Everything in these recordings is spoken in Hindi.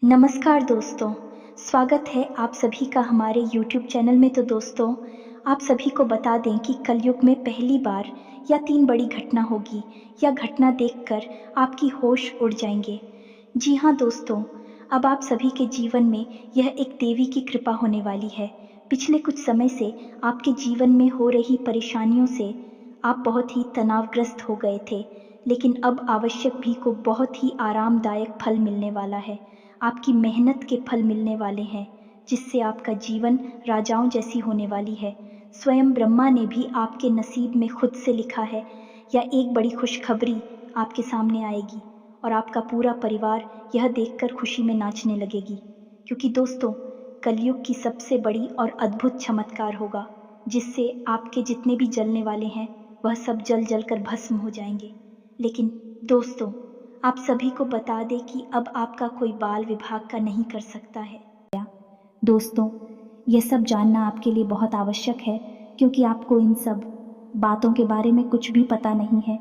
नमस्कार दोस्तों, स्वागत है आप सभी का हमारे YouTube चैनल में। तो दोस्तों, आप सभी को बता दें कि कलयुग में पहली बार या 3 बड़ी घटना होगी या घटना देखकर आपकी होश उड़ जाएंगे। जी हाँ दोस्तों, अब आप सभी के जीवन में यह एक देवी की कृपा होने वाली है। पिछले कुछ समय से आपके जीवन में हो रही परेशानियों से आप बहुत ही तनावग्रस्त हो गए थे, लेकिन अब आवश्यक भी को बहुत ही आरामदायक फल मिलने वाला है। आपकी मेहनत के फल मिलने वाले हैं, जिससे आपका जीवन राजाओं जैसी होने वाली है। स्वयं ब्रह्मा ने भी आपके नसीब में खुद से लिखा है, या एक बड़ी खुशखबरी आपके सामने आएगी और आपका पूरा परिवार यह देखकर खुशी में नाचने लगेगी। क्योंकि दोस्तों, कलयुग की सबसे बड़ी और अद्भुत चमत्कार होगा, जिससे आपके जितने भी जलने वाले हैं वह सब जल जल कर भस्म हो जाएंगे। लेकिन दोस्तों, आप सभी को बता दें कि अब आपका कोई बाल विभाग का नहीं कर सकता है। दोस्तों, ये सब जानना आपके लिए बहुत आवश्यक है, क्योंकि आपको इन सब बातों के बारे में कुछ भी पता नहीं है।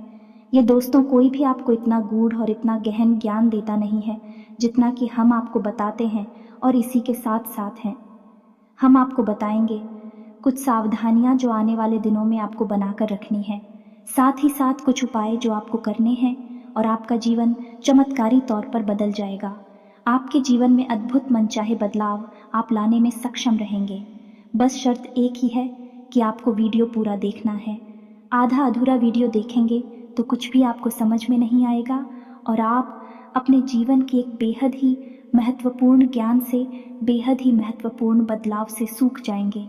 ये दोस्तों, कोई भी आपको इतना गूढ़ और इतना गहन ज्ञान देता नहीं है जितना कि हम आपको बताते हैं। और इसी के साथ साथ हैं, हम आपको बताएंगे कुछ सावधानियां जो आने वाले दिनों में आपको बनाकर रखनी है। साथ ही साथ कुछ उपाय जो आपको करने हैं और आपका जीवन चमत्कारी तौर पर बदल जाएगा। आपके जीवन में अद्भुत मनचाहे बदलाव आप लाने में सक्षम रहेंगे। बस शर्त एक ही है कि आपको वीडियो पूरा देखना है। आधा अधूरा वीडियो देखेंगे तो कुछ भी आपको समझ में नहीं आएगा और आप अपने जीवन की एक बेहद ही महत्वपूर्ण ज्ञान से, बेहद ही महत्वपूर्ण बदलाव से सूख जाएंगे।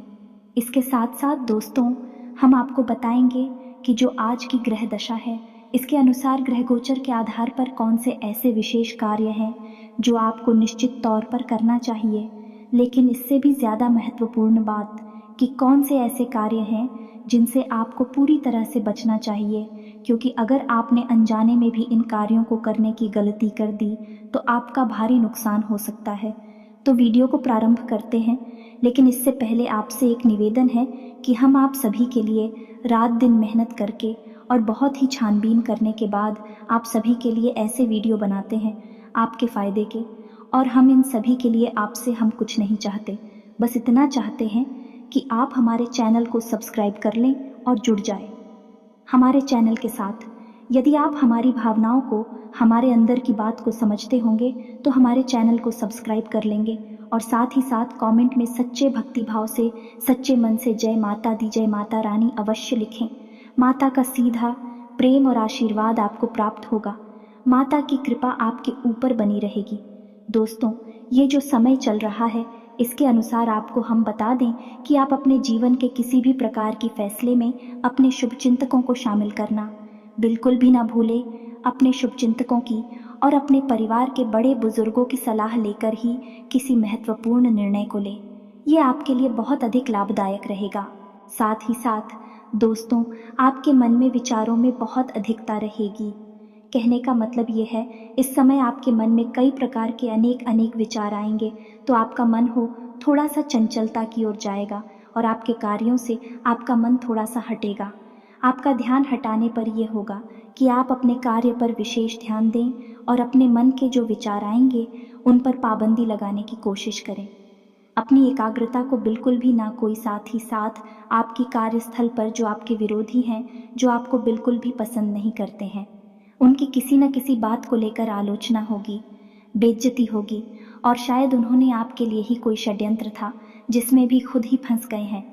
इसके साथ साथ दोस्तों, हम आपको बताएंगे कि जो आज की ग्रह दशा है, इसके अनुसार ग्रह गोचर के आधार पर कौन से ऐसे विशेष कार्य हैं जो आपको निश्चित तौर पर करना चाहिए। लेकिन इससे भी ज़्यादा महत्वपूर्ण बात कि कौन से ऐसे कार्य हैं जिनसे आपको पूरी तरह से बचना चाहिए, क्योंकि अगर आपने अनजाने में भी इन कार्यों को करने की गलती कर दी तो आपका भारी नुकसान हो सकता है। तो वीडियो को प्रारंभ करते हैं, लेकिन इससे पहले आपसे एक निवेदन है कि हम आप सभी के लिए रात दिन मेहनत करके और बहुत ही छानबीन करने के बाद आप सभी के लिए ऐसे वीडियो बनाते हैं आपके फ़ायदे के। और हम इन सभी के लिए आपसे हम कुछ नहीं चाहते, बस इतना चाहते हैं कि आप हमारे चैनल को सब्सक्राइब कर लें और जुड़ जाए हमारे चैनल के साथ। यदि आप हमारी भावनाओं को, हमारे अंदर की बात को समझते होंगे तो हमारे चैनल को सब्सक्राइब कर लेंगे और साथ ही साथ कमेंट में सच्चे भक्ति भाव से, सच्चे मन से जय माता दी, जय माता रानी अवश्य लिखें। माता का सीधा प्रेम और आशीर्वाद आपको प्राप्त होगा। माता की कृपा आपके ऊपर बनी रहेगी। दोस्तों, ये जो समय चल रहा है, इसके अनुसार आपको हम बता दें कि आप अपने जीवन के किसी भी प्रकार की फैसले में अपने शुभचिंतकों को शामिल करना बिल्कुल भी ना भूलें। अपने शुभचिंतकों की और अपने परिवार के बड़े बुजुर्गों की सलाह लेकर ही किसी महत्वपूर्ण निर्णय को लें। ये आपके लिए बहुत अधिक लाभदायक रहेगा। साथ ही साथ दोस्तों, आपके मन में विचारों में बहुत अधिकता रहेगी। कहने का मतलब ये है, इस समय आपके मन में कई प्रकार के अनेक विचार आएंगे, तो आपका मन हो थोड़ा सा चंचलता की ओर जाएगा और आपके कार्यों से आपका मन थोड़ा सा हटेगा। आपका ध्यान हटाने पर यह होगा कि आप अपने कार्य पर विशेष ध्यान दें और अपने मन के जो विचार आएंगे उन पर पाबंदी लगाने की कोशिश करें। अपनी एकाग्रता को बिल्कुल भी ना कोई। साथ ही साथ आपकी कार्यस्थल पर जो आपके विरोधी हैं, जो आपको बिल्कुल भी पसंद नहीं करते हैं, उनकी किसी न किसी बात को लेकर आलोचना होगी, बेइज्जती होगी और शायद उन्होंने आपके लिए ही कोई षड्यंत्र था जिसमें भी खुद ही फंस गए हैं।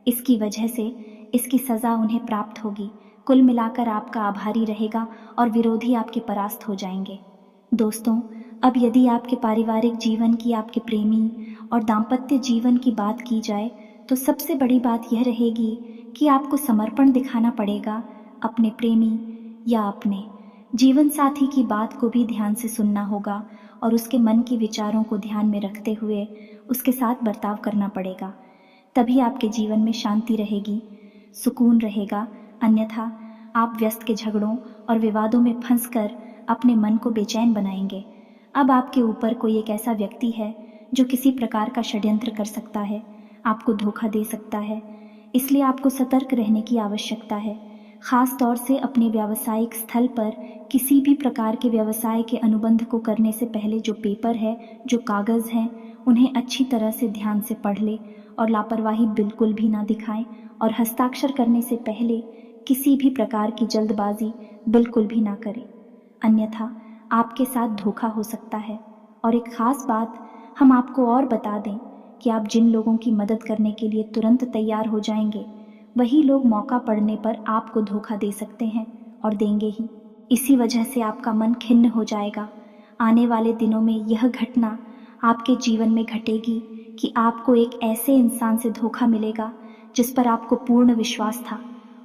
इसकी वजह से इसकी सज़ा उन्हें प्राप्त होगी। कुल मिलाकर आपका आभारी रहेगा और विरोधी आपके परास्त हो जाएंगे। दोस्तों, अब यदि आपके पारिवारिक जीवन की, आपके प्रेमी और दाम्पत्य जीवन की बात की जाए तो सबसे बड़ी बात यह रहेगी कि आपको समर्पण दिखाना पड़ेगा। अपने प्रेमी या अपने जीवन साथी की बात को भी ध्यान से सुनना होगा और उसके मन की विचारों को ध्यान में रखते हुए उसके साथ बर्ताव करना पड़ेगा। तभी आपके जीवन में शांति रहेगी, सुकून रहेगा। अन्यथा आप व्यस्त के झगड़ों और विवादों में फंसकर अपने मन को बेचैन बनाएंगे। अब आपके ऊपर कोई एक ऐसा व्यक्ति है जो किसी प्रकार का षड्यंत्र कर सकता है, आपको धोखा दे सकता है। इसलिए आपको सतर्क रहने की आवश्यकता है। ख़ास तौर से अपने व्यावसायिक स्थल पर किसी भी प्रकार के व्यवसाय के अनुबंध को करने से पहले जो पेपर है, जो कागज़ हैं, उन्हें अच्छी तरह से ध्यान से पढ़ ले और लापरवाही बिल्कुल भी ना दिखाएं और हस्ताक्षर करने से पहले किसी भी प्रकार की जल्दबाजी बिल्कुल भी ना करें, अन्यथा आपके साथ धोखा हो सकता है। और एक ख़ास बात हम आपको और बता दें कि आप जिन लोगों की मदद करने के लिए तुरंत तैयार हो जाएंगे, वही लोग मौका पड़ने पर आपको धोखा दे सकते हैं और देंगे ही। इसी वजह से आपका मन खिन्न हो जाएगा। आने वाले दिनों में यह घटना आपके जीवन में घटेगी कि आपको एक ऐसे इंसान से धोखा मिलेगा जिस पर आपको पूर्ण विश्वास था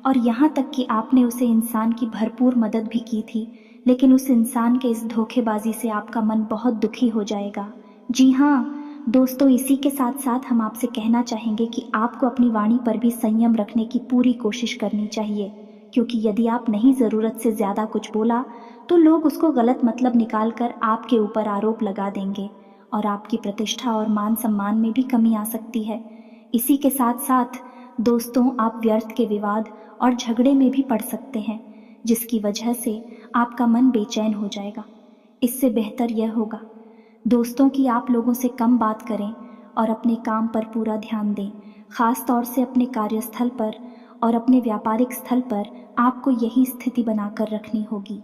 और यहाँ तक कि आपने उसे इंसान की भरपूर मदद भी की थी, लेकिन उस इंसान के इस धोखेबाजी से आपका मन बहुत दुखी हो जाएगा। जी हाँ दोस्तों, इसी के साथ साथ हम आपसे कहना चाहेंगे कि आपको अपनी वाणी पर भी संयम रखने की पूरी कोशिश करनी चाहिए, क्योंकि यदि आप नहीं ज़रूरत से ज़्यादा कुछ बोला तो लोग उसको गलत मतलब निकाल कर आपके ऊपर आरोप लगा देंगे और आपकी प्रतिष्ठा और मान सम्मान में भी कमी आ सकती है। इसी के साथ साथ दोस्तों, आप व्यर्थ के विवाद और झगड़े में भी पड़ सकते हैं, जिसकी वजह से आपका मन बेचैन हो जाएगा। इससे बेहतर यह होगा दोस्तों कि आप लोगों से कम बात करें और अपने काम पर पूरा ध्यान दें। ख़ास तौर से अपने कार्यस्थल पर और अपने व्यापारिक स्थल पर आपको यही स्थिति बनाकर रखनी होगी।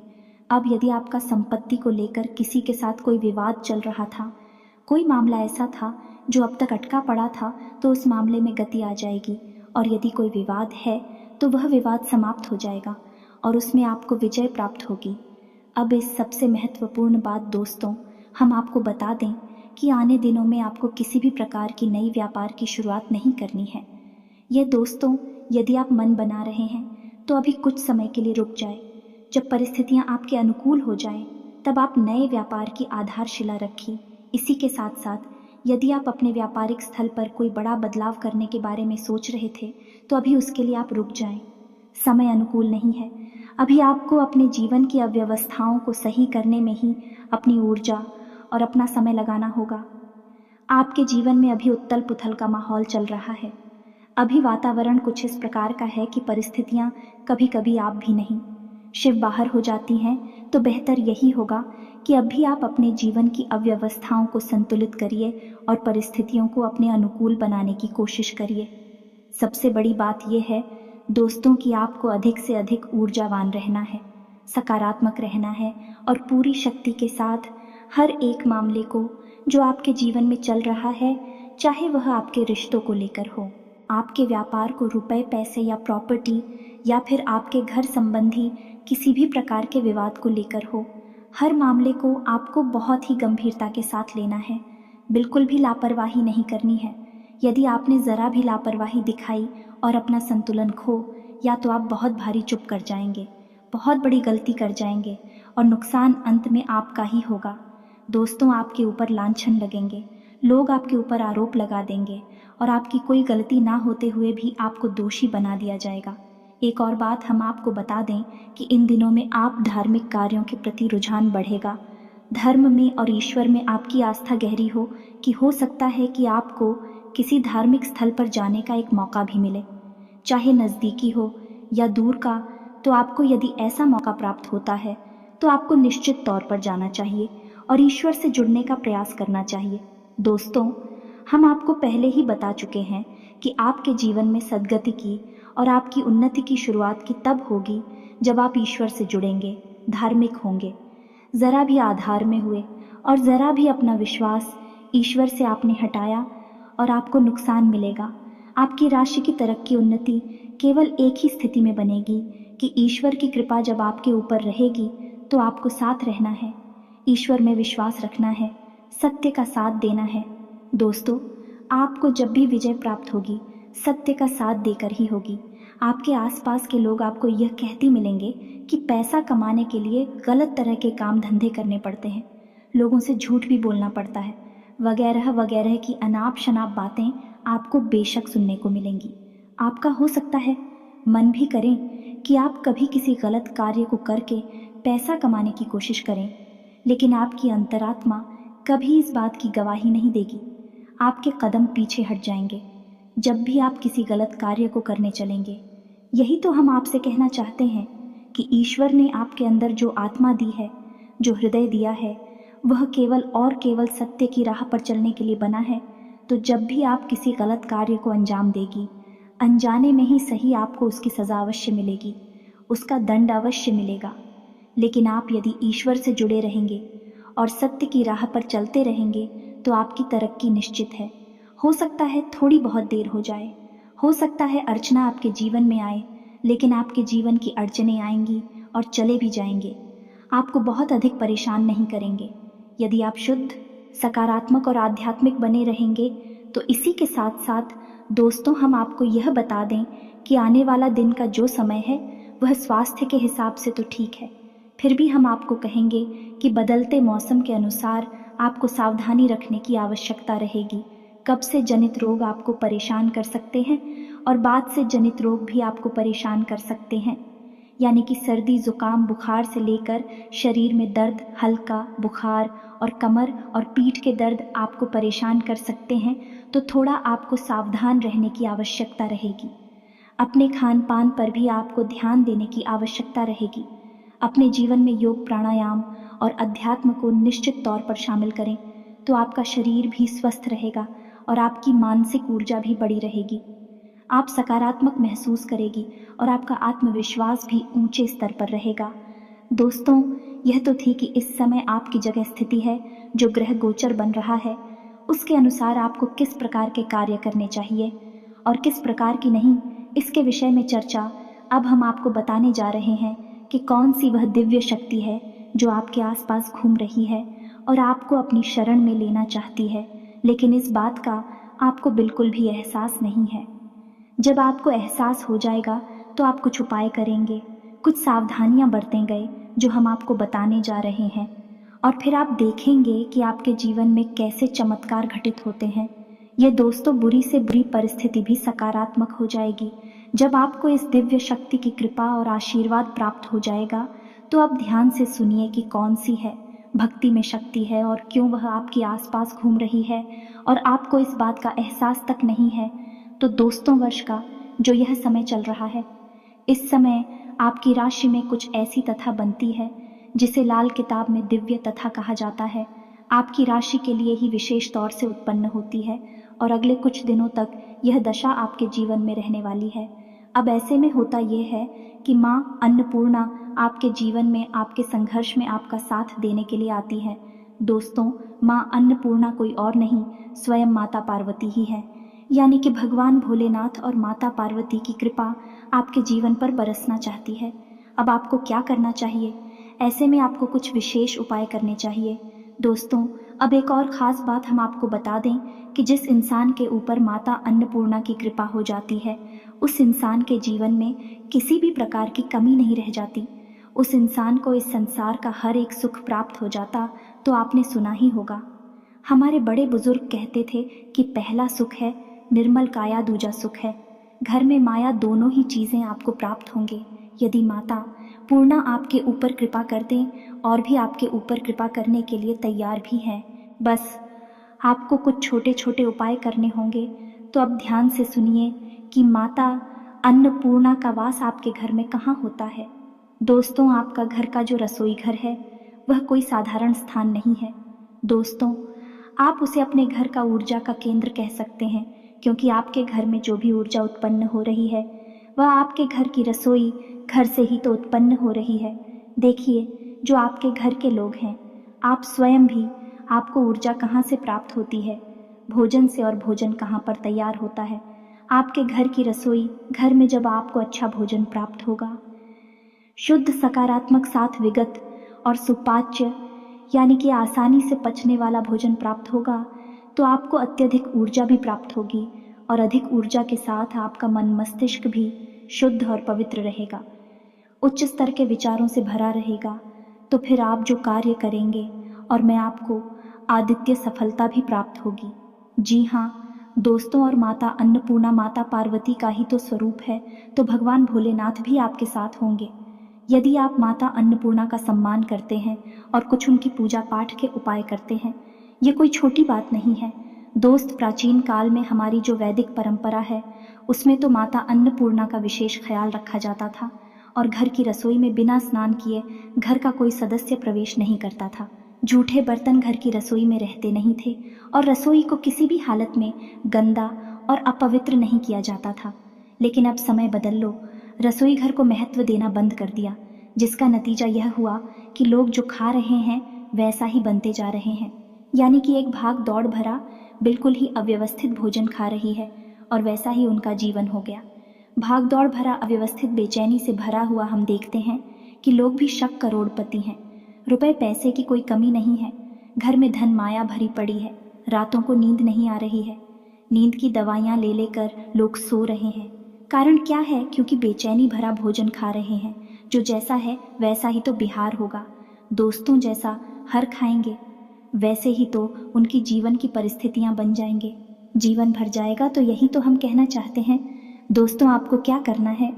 अब यदि आपका संपत्ति को लेकर किसी के साथ कोई विवाद चल रहा था, कोई मामला ऐसा था जो अब तक अटका पड़ा था, तो उस मामले में गति आ जाएगी और यदि कोई विवाद है तो वह विवाद समाप्त हो जाएगा और उसमें आपको विजय प्राप्त होगी। अब इस सबसे महत्वपूर्ण बात दोस्तों, हम आपको बता दें कि आने दिनों में आपको किसी भी प्रकार की नई व्यापार की शुरुआत नहीं करनी है। यह दोस्तों, यदि आप मन बना रहे हैं तो अभी कुछ समय के लिए रुक जाए। जब परिस्थितियां आपके अनुकूल हो जाएं, तब आप नए व्यापार की आधारशिला रखिए। इसी के साथ साथ यदि आप अपने व्यापारिक स्थल पर कोई बड़ा बदलाव करने के बारे में सोच रहे थे, तो अभी उसके लिए आप रुक जाएं। समय अनुकूल नहीं है। अभी आपको अपने जीवन की अव्यवस्थाओं को सही करने में ही अपनी ऊर्जा और अपना समय लगाना होगा। आपके जीवन में अभी उत्तल पुथल का माहौल चल रहा है। अभी वातावरण कुछ इस प्रकार का है कि परिस्थितियां कभी कभी आप भी नहीं शिव बाहर हो जाती हैं, तो बेहतर यही होगा कि अभी आप अपने जीवन की अव्यवस्थाओं को संतुलित करिए और परिस्थितियों को अपने अनुकूल बनाने की कोशिश करिए। सबसे बड़ी बात यह है दोस्तों कि आपको अधिक से अधिक ऊर्जावान रहना है, सकारात्मक रहना है और पूरी शक्ति के साथ हर एक मामले को जो आपके जीवन में चल रहा है, चाहे वह आपके रिश्तों को लेकर हो, आपके व्यापार को रुपए पैसे या प्रॉपर्टी या फिर आपके घर संबंधी किसी भी प्रकार के विवाद को लेकर हो, हर मामले को आपको बहुत ही गंभीरता के साथ लेना है। बिल्कुल भी लापरवाही नहीं करनी है। यदि आपने ज़रा भी लापरवाही दिखाई और अपना संतुलन खो, या तो आप बहुत भारी चुप कर जाएंगे, बहुत बड़ी गलती कर जाएंगे और नुकसान अंत में आपका ही होगा। दोस्तों, आपके ऊपर लांछन लगेंगे, लोग आपके ऊपर आरोप लगा देंगे और आपकी कोई गलती ना होते हुए भी आपको दोषी बना दिया जाएगा। एक और बात हम आपको बता दें कि इन दिनों में आप धार्मिक कार्यों के प्रति रुझान बढ़ेगा। धर्म में और ईश्वर में आपकी आस्था गहरी हो कि हो सकता है कि आपको किसी धार्मिक स्थल पर जाने का एक मौका भी मिले, चाहे नज़दीकी हो या दूर का। तो आपको यदि ऐसा मौका प्राप्त होता है तो आपको निश्चित तौर पर जाना चाहिए और ईश्वर से जुड़ने का प्रयास करना चाहिए। दोस्तों, हम आपको पहले ही बता चुके हैं कि आपके जीवन में सद्गति की और आपकी उन्नति की शुरुआत की तब होगी जब आप ईश्वर से जुड़ेंगे, धार्मिक होंगे, ज़रा भी आधार में हुए और ज़रा भी अपना विश्वास ईश्वर से आपने हटाया और आपको नुकसान मिलेगा। आपकी राशि की तरक्की उन्नति केवल एक ही स्थिति में बनेगी कि ईश्वर की कृपा जब आपके ऊपर रहेगी तो आपको साथ रहना है, ईश्वर में विश्वास रखना है, सत्य का साथ देना है। दोस्तों, आपको जब भी विजय प्राप्त होगी, सत्य का साथ देकर ही होगी। आपके आसपास के लोग आपको यह कहते मिलेंगे कि पैसा कमाने के लिए गलत तरह के काम धंधे करने पड़ते हैं, लोगों से झूठ भी बोलना पड़ता है, वगैरह वगैरह की अनाप शनाप बातें आपको बेशक सुनने को मिलेंगी। आपका हो सकता है मन भी करें कि आप कभी किसी गलत कार्य को करके पैसा कमाने की कोशिश करें, लेकिन आपकी अंतरात्मा कभी इस बात की गवाही नहीं देगी। आपके कदम पीछे हट जाएंगे जब भी आप किसी गलत कार्य को करने चलेंगे। यही तो हम आपसे कहना चाहते हैं कि ईश्वर ने आपके अंदर जो आत्मा दी है, जो हृदय दिया है, वह केवल और केवल सत्य की राह पर चलने के लिए बना है। तो जब भी आप किसी गलत कार्य को अंजाम देगी, अनजाने में ही सही, आपको उसकी सज़ा अवश्य मिलेगी, उसका दंड अवश्य मिलेगा। लेकिन आप यदि ईश्वर से जुड़े रहेंगे और सत्य की राह पर चलते रहेंगे तो आपकी तरक्की निश्चित है। हो सकता है थोड़ी बहुत देर हो जाए, हो सकता है अर्चना आपके जीवन में आए, लेकिन आपके जीवन की अड़चनें आएंगी और चले भी जाएंगे, आपको बहुत अधिक परेशान नहीं करेंगे। यदि आप शुद्ध, सकारात्मक और आध्यात्मिक बने रहेंगे तो इसी के साथ साथ दोस्तों हम आपको यह बता दें कि आने वाला दिन का जो समय है वह स्वास्थ्य के हिसाब से तो ठीक है, फिर भी हम आपको कहेंगे कि बदलते मौसम के अनुसार आपको सावधानी रखने की आवश्यकता रहेगी। कब से जनित रोग आपको परेशान कर सकते हैं और बाद से जनित रोग भी आपको परेशान कर सकते हैं, यानी कि सर्दी, जुकाम, बुखार से लेकर शरीर में दर्द, हल्का बुखार और कमर और पीठ के दर्द आपको परेशान कर सकते हैं। तो थोड़ा आपको सावधान रहने की आवश्यकता रहेगी। अपने खान पान पर भी आपको ध्यान देने की आवश्यकता रहेगी। अपने जीवन में योग, प्राणायाम और अध्यात्म को निश्चित तौर पर शामिल करें तो आपका शरीर भी स्वस्थ रहेगा और आपकी मानसिक ऊर्जा भी बढ़ी रहेगी। आप सकारात्मक महसूस करेगी और आपका आत्मविश्वास भी ऊंचे स्तर पर रहेगा। दोस्तों, यह तो थी कि इस समय आपकी जगह स्थिति है, जो ग्रह गोचर बन रहा है उसके अनुसार आपको किस प्रकार के कार्य करने चाहिए और किस प्रकार की नहीं, इसके विषय में चर्चा अब हम आपको बताने जा रहे हैं कि कौन सी वह दिव्य शक्ति है जो आपके आसपास घूम रही है और आपको अपनी शरण में लेना चाहती है, लेकिन इस बात का आपको बिल्कुल भी एहसास नहीं है। जब आपको एहसास हो जाएगा तो आप कुछ उपाय करेंगे, कुछ सावधानियां बरतेंगे जो हम आपको बताने जा रहे हैं, और फिर आप देखेंगे कि आपके जीवन में कैसे चमत्कार घटित होते हैं। ये दोस्तों, बुरी से बुरी परिस्थिति भी सकारात्मक हो जाएगी। जब आपको इस दिव्य शक्ति की कृपा और आशीर्वाद प्राप्त हो जाएगा तो आप ध्यान से सुनिए कि कौन सी है भक्ति में शक्ति है और क्यों वह आपके आसपास घूम रही है और आपको इस बात का एहसास तक नहीं है। तो दोस्तों, वर्ष का जो यह समय चल रहा है, इस समय आपकी राशि में कुछ ऐसी तथा बनती है जिसे लाल किताब में दिव्य तथा कहा जाता है। आपकी राशि के लिए ही विशेष तौर से उत्पन्न होती है और अगले कुछ दिनों तक यह दशा आपके जीवन में रहने वाली है। अब ऐसे में होता यह है कि माँ अन्नपूर्णा आपके जीवन में, आपके संघर्ष में आपका साथ देने के लिए आती है। दोस्तों, माँ अन्नपूर्णा कोई और नहीं, स्वयं माता पार्वती ही है, यानी कि भगवान भोलेनाथ और माता पार्वती की कृपा आपके जीवन पर बरसना चाहती है। अब आपको क्या करना चाहिए? ऐसे में आपको कुछ विशेष उपाय करने चाहिए। दोस्तों, अब एक और ख़ास बात हम आपको बता दें कि जिस इंसान के ऊपर माता अन्नपूर्णा की कृपा हो जाती है, उस इंसान के जीवन में किसी भी प्रकार की कमी नहीं रह जाती। उस इंसान को इस संसार का हर एक सुख प्राप्त हो जाता। तो आपने सुना ही होगा, हमारे बड़े बुजुर्ग कहते थे कि पहला सुख है निर्मल काया, दूजा सुख है घर में माया। दोनों ही चीज़ें आपको प्राप्त होंगे यदि माता पूर्णा आपके ऊपर कृपा कर दें और भी आपके ऊपर कृपा करने के लिए तैयार भी हैं। बस आपको कुछ छोटे छोटे उपाय करने होंगे। तो अब ध्यान से सुनिए कि माता अन्नपूर्णा का वास आपके घर में कहाँ होता है। दोस्तों, आपका घर का जो रसोई घर है वह कोई साधारण स्थान नहीं है। दोस्तों, आप उसे अपने घर का ऊर्जा का केंद्र कह सकते हैं, क्योंकि आपके घर में जो भी ऊर्जा उत्पन्न हो रही है वह आपके घर की रसोई घर से ही तो उत्पन्न हो रही है। देखिए, जो आपके घर के लोग हैं, आप स्वयं भी, आपको ऊर्जा कहाँ से प्राप्त होती है? भोजन से। और भोजन कहाँ पर तैयार होता है? आपके घर की रसोई घर में। जब आपको अच्छा भोजन प्राप्त होगा, शुद्ध, सकारात्मक, साथ विगत और सुपाच्य, यानी कि आसानी से पचने वाला भोजन प्राप्त होगा, तो आपको अत्यधिक ऊर्जा भी प्राप्त होगी और अधिक ऊर्जा के साथ आपका मन, मस्तिष्क भी शुद्ध और पवित्र रहेगा, उच्च स्तर के विचारों से भरा रहेगा। तो फिर आप जो कार्य करेंगे और मैं आपको आदित्य सफलता भी प्राप्त होगी। जी हाँ दोस्तों, और माता अन्नपूर्णा माता पार्वती का ही तो स्वरूप है, तो भगवान भोलेनाथ भी आपके साथ होंगे। यदि आप माता अन्नपूर्णा का सम्मान करते हैं और कुछ उनकी पूजा पाठ के उपाय करते हैं, ये कोई छोटी बात नहीं है। दोस्त, प्राचीन काल में हमारी जो वैदिक परंपरा है उसमें तो माता अन्नपूर्णा का विशेष ख्याल रखा जाता था और घर की रसोई में बिना स्नान किए घर का कोई सदस्य प्रवेश नहीं करता था। जूठे बर्तन घर की रसोई में रहते नहीं थे और रसोई को किसी भी हालत में गंदा और अपवित्र नहीं किया जाता था। लेकिन अब समय बदल लो, रसोई घर को महत्व देना बंद कर दिया, जिसका नतीजा यह हुआ कि लोग जो खा रहे हैं वैसा ही बनते जा रहे हैं। यानी कि एक भाग दौड़ भरा बिल्कुल ही अव्यवस्थित भोजन खा रही है और वैसा ही उनका जीवन हो गया। भाग दौड़ भरा अव्यवस्थित बेचैनी से भरा हुआ हम देखते हैं कि लोग भी शक करोड़पति हैं। रुपए पैसे की कोई कमी नहीं है, घर में धन माया भरी पड़ी है, रातों को नींद नहीं आ रही है, नींद की दवाइयाँ ले लेकर लोग सो रहे हैं। कारण क्या है? क्योंकि बेचैनी भरा भोजन खा रहे हैं। जो जैसा है वैसा ही तो बिहार होगा। दोस्तों जैसा हर खाएंगे वैसे ही तो उनकी जीवन की परिस्थितियां बन जाएंगे, जीवन भर जाएगा। तो यही तो हम कहना चाहते हैं। दोस्तों, आपको क्या करना है?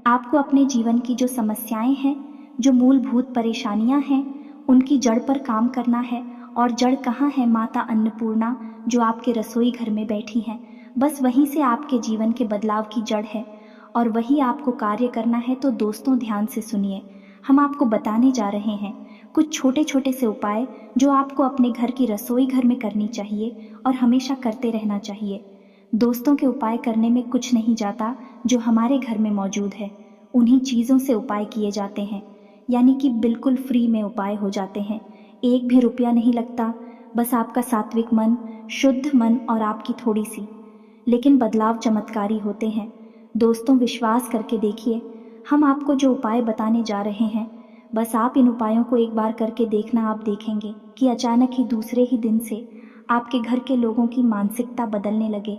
आपको अपने जीवन की जो समस्याएं हैं, जो मूलभूत परेशानियां हैं, उनकी जड़ पर काम करना है। और जड़ कहाँ है? माता अन्नपूर्णा जो आपके रसोई घर में बैठी हैं, बस वहीं से आपके जीवन के बदलाव की जड़ है और वही आपको कार्य करना है। तो दोस्तों, ध्यान से सुनिए, हम आपको बताने जा रहे हैं कुछ छोटे छोटे से उपाय जो आपको अपने घर की रसोई घर में करनी चाहिए और हमेशा करते रहना चाहिए। दोस्तों, के उपाय करने में कुछ नहीं जाता जो हमारे घर में मौजूद है, उन्हीं चीज़ों से उपाय किए जाते हैं। यानी कि बिल्कुल फ्री में उपाय हो जाते हैं, एक भी रुपया नहीं लगता। बस आपका सात्विक मन, शुद्ध मन और आपकी थोड़ी सी, लेकिन बदलाव चमत्कारी होते हैं। दोस्तों, विश्वास करके देखिए, हम आपको जो उपाय बताने जा रहे हैं, बस आप इन उपायों को एक बार करके देखना। आप देखेंगे कि अचानक ही दूसरे ही दिन से आपके घर के लोगों की मानसिकता बदलने लगे,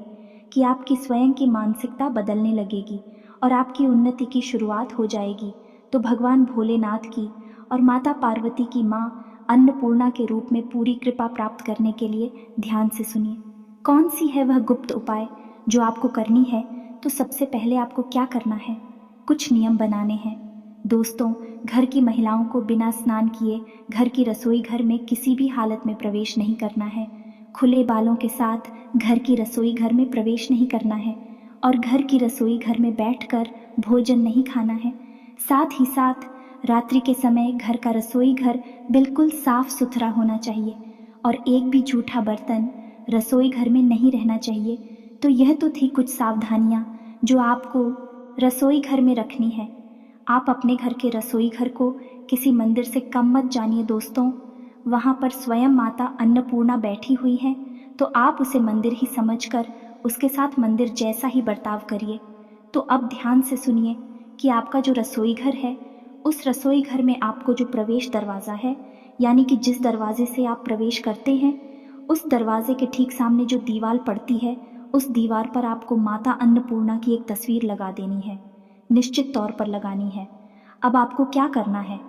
कि आपकी स्वयं की मानसिकता बदलने लगेगी और आपकी उन्नति की शुरुआत हो जाएगी। तो भगवान भोलेनाथ की और माता पार्वती की माँ अन्नपूर्णा के रूप में पूरी कृपा प्राप्त करने के लिए ध्यान से सुनिए। कौन सी है वह गुप्त उपाय जो आपको करनी है? तो सबसे पहले आपको क्या करना है? कुछ नियम बनाने हैं। दोस्तों, घर की महिलाओं को बिना स्नान किए घर की रसोई घर में किसी भी हालत में प्रवेश नहीं करना है। खुले बालों के साथ घर की रसोई घर में प्रवेश नहीं करना है और घर की रसोई घर में बैठकर भोजन नहीं खाना है। साथ ही साथ रात्रि के समय घर का रसोई घर बिल्कुल साफ सुथरा होना चाहिए और एक भी जूठा बर्तन रसोई घर में नहीं रहना चाहिए। तो यह तो थी कुछ सावधानियाँ जो आपको रसोई घर में रखनी है। आप अपने घर के रसोई घर को किसी मंदिर से कम मत जानिए दोस्तों। वहाँ पर स्वयं माता अन्नपूर्णा बैठी हुई हैं, तो आप उसे मंदिर ही समझकर उसके साथ मंदिर जैसा ही बर्ताव करिए। तो अब ध्यान से सुनिए कि आपका जो रसोई घर है, उस रसोई घर में आपको जो प्रवेश दरवाज़ा है, यानी कि जिस दरवाजे से आप प्रवेश करते हैं, उस दरवाजे के ठीक सामने जो दीवार पड़ती है, उस दीवार पर आपको माता अन्नपूर्णा की एक तस्वीर लगा देनी है, निश्चित तौर पर लगानी है। अब आपको क्या करना है?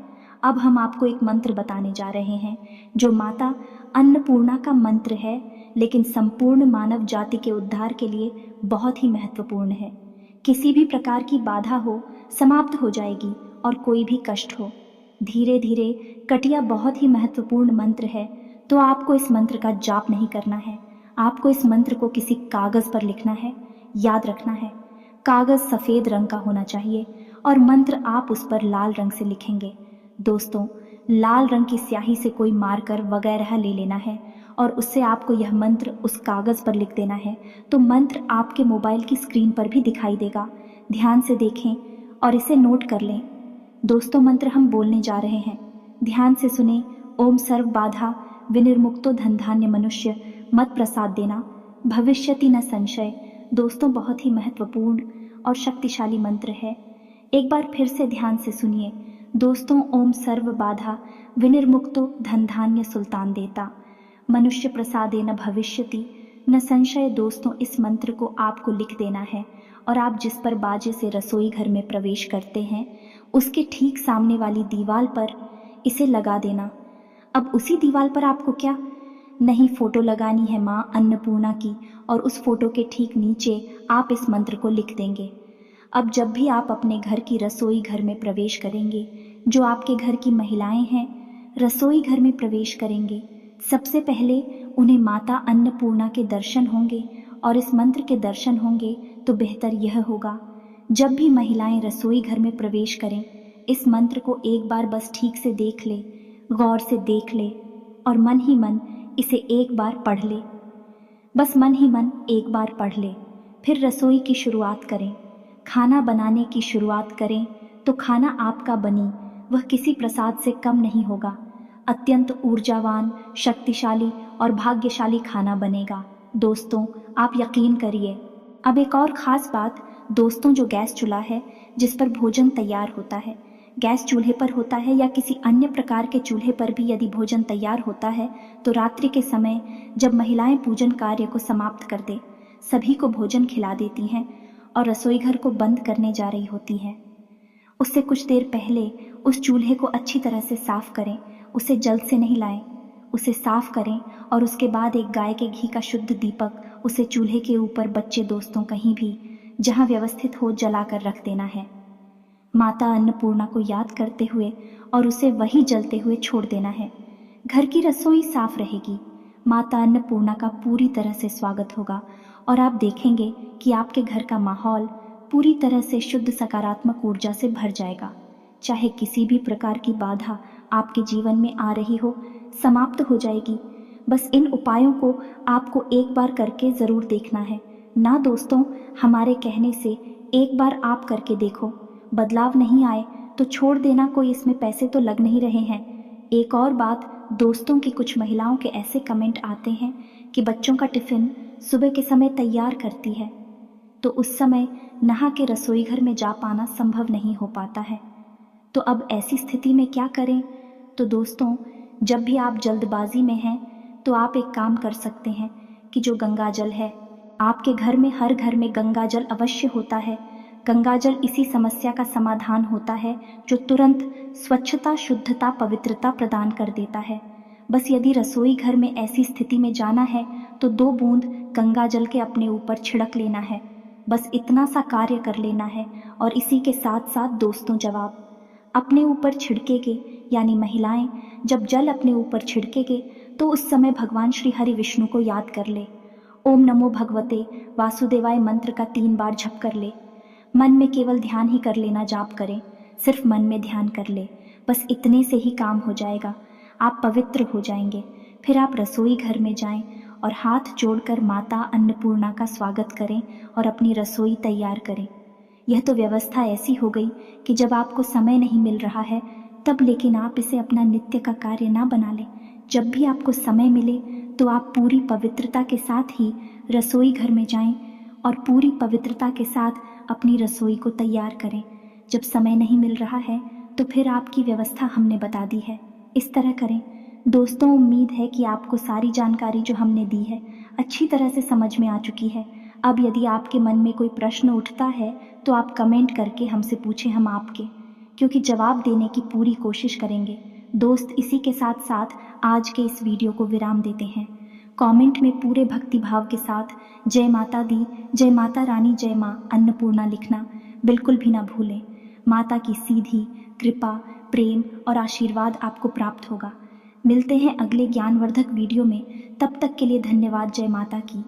अब हम आपको एक मंत्र बताने जा रहे हैं जो माता अन्नपूर्णा का मंत्र है, लेकिन संपूर्ण मानव जाति के उद्धार के लिए बहुत ही महत्वपूर्ण है। किसी भी प्रकार की बाधा हो समाप्त हो जाएगी और कोई भी कष्ट हो धीरे धीरे कटिया। बहुत ही महत्वपूर्ण मंत्र है, तो आपको इस मंत्र का जाप नहीं करना है। आपको इस मंत्र को किसी कागज़ पर लिखना है। याद रखना है, कागज़ सफ़ेद रंग का होना चाहिए और मंत्र आप उस पर लाल रंग से लिखेंगे। दोस्तों, लाल रंग की स्याही से कोई मार्कर वगैरह ले लेना है और उससे आपको यह मंत्र उस कागज़ पर लिख देना है। तो मंत्र आपके मोबाइल की स्क्रीन पर भी दिखाई देगा। ध्यान से देखें और इसे नोट कर लें। दोस्तों, मंत्र हम बोलने जा रहे हैं, ध्यान से सुने। ओम सर्व बाधा विनिर्मुक्तो धन धान्य मनुष्य मत प्रसाद देना भविष्यति न संशय। दोस्तों, बहुत ही महत्वपूर्ण और शक्तिशाली मंत्र है। एक बार फिर से ध्यान से सुनिए दोस्तों। ओम सर्व बाधा विनिर्मुक्तो धन धान्य सुल्तान देता मनुष्य प्रसादे न भविष्यति न संशय। दोस्तों, इस मंत्र को आपको लिख देना है और आप जिस पर बाजे से रसोई घर में प्रवेश करते हैं, उसके ठीक सामने वाली दीवार पर इसे लगा देना। अब उसी दीवार पर आपको क्या नहीं, फोटो लगानी है माँ अन्नपूर्णा की, और उस फोटो के ठीक नीचे आप इस मंत्र को लिख देंगे। अब जब भी आप अपने घर की रसोई घर में प्रवेश करेंगे, जो आपके घर की महिलाएं हैं रसोई घर में प्रवेश करेंगे, सबसे पहले उन्हें माता अन्नपूर्णा के दर्शन होंगे और इस मंत्र के दर्शन होंगे तो बेहतर यह होगा, जब भी महिलाएं रसोई घर में प्रवेश करें, इस मंत्र को एक बार बस ठीक से देख ले, गौर से देख ले और मन ही मन इसे एक बार पढ़ ले। बस मन ही मन एक बार पढ़ ले, फिर रसोई की शुरुआत करें। खाना बनाने की शुरुआत करें तो खाना आपका बनी वह किसी प्रसाद से कम नहीं होगा। अत्यंत ऊर्जावान, शक्तिशाली और भाग्यशाली खाना बनेगा। दोस्तों, आप यकीन करिए। अब एक और ख़ास बात दोस्तों, जो गैस चूल्हा है जिस पर भोजन तैयार होता है, गैस चूल्हे पर होता है या किसी अन्य प्रकार के चूल्हे पर भी यदि भोजन तैयार होता है तो रात्रि के समय जब महिलाएं पूजन कार्य को समाप्त कर दे, सभी को भोजन खिला देती हैं और रसोई घर को बंद करने जा रही होती हैं, उससे कुछ देर पहले उस चूल्हे को अच्छी तरह से साफ करें। उसे जल्द से नहीं लाएं, उसे साफ करें और उसके बाद एक गाय के घी का शुद्ध दीपक उसे चूल्हे के ऊपर बच्चे दोस्तों कहीं भी जहां व्यवस्थित हो जलाकर रख देना है। माता अन्नपूर्णा को याद करते हुए और उसे वहीं जलते हुए छोड़ देना है। घर की रसोई साफ रहेगी, माता अन्नपूर्णा का पूरी तरह से स्वागत होगा और आप देखेंगे कि आपके घर का माहौल पूरी तरह से शुद्ध सकारात्मक ऊर्जा से भर जाएगा। चाहे किसी भी प्रकार की बाधा आपके जीवन में आ रही हो, समाप्त हो जाएगी। बस इन उपायों को आपको एक बार करके ज़रूर देखना है ना दोस्तों। हमारे कहने से एक बार आप करके देखो, बदलाव नहीं आए तो छोड़ देना, कोई इसमें पैसे तो लग नहीं रहे हैं। एक और बात दोस्तों, की कुछ महिलाओं के ऐसे कमेंट आते हैं कि बच्चों का टिफ़िन सुबह के समय तैयार करती है तो उस समय नहा के रसोई घर में जा पाना संभव नहीं हो पाता है। तो अब ऐसी स्थिति में क्या करें? तो दोस्तों, जब भी आप जल्दबाजी में हैं तो आप एक काम कर सकते हैं कि जो गंगा जल है, आपके घर में हर घर में गंगा जल अवश्य होता है। गंगा जल इसी समस्या का समाधान होता है जो तुरंत स्वच्छता, शुद्धता, पवित्रता प्रदान कर देता है। बस यदि रसोई घर में ऐसी स्थिति में जाना है तो 2 बूंद गंगा जल के अपने ऊपर छिड़क लेना है। बस इतना सा कार्य कर लेना है और इसी के साथ साथ दोस्तों, जवाब अपने ऊपर छिड़केगे, यानी महिलाएं जब जल अपने ऊपर छिड़केगे तो उस समय भगवान श्री हरि विष्णु को याद कर ले। ओम नमो भगवते वासुदेवाय मंत्र का 3 बार जप कर ले। मन में केवल ध्यान ही कर लेना, जाप करें, सिर्फ मन में ध्यान कर ले। बस इतने से ही काम हो जाएगा, आप पवित्र हो जाएंगे। फिर आप रसोई घर में जाएं और हाथ जोड़कर माता अन्नपूर्णा का स्वागत करें और अपनी रसोई तैयार करें। यह तो व्यवस्था ऐसी हो गई कि जब आपको समय नहीं मिल रहा है तब, लेकिन आप इसे अपना नित्य का कार्य ना बना लें। जब भी आपको समय मिले तो आप पूरी पवित्रता के साथ ही रसोई घर में जाएं और पूरी पवित्रता के साथ अपनी रसोई को तैयार करें। जब समय नहीं मिल रहा है तो फिर आपकी व्यवस्था हमने बता दी है, इस तरह करें। दोस्तों, उम्मीद है कि आपको सारी जानकारी जो हमने दी है अच्छी तरह से समझ में आ चुकी है। अब यदि आपके मन में कोई प्रश्न उठता है तो आप कमेंट करके हमसे पूछें, हम आपके क्योंकि जवाब देने की पूरी कोशिश करेंगे। दोस्त, इसी के साथ साथ आज के इस वीडियो को विराम देते हैं। कमेंट में पूरे भक्ति भाव के साथ जय माता दी, जय माता रानी, जय माँ अन्नपूर्णा लिखना बिल्कुल भी ना भूलें। माता की सीधी कृपा, प्रेम और आशीर्वाद आपको प्राप्त होगा। मिलते हैं अगले ज्ञानवर्धक वीडियो में, तब तक के लिए धन्यवाद। जय माता की।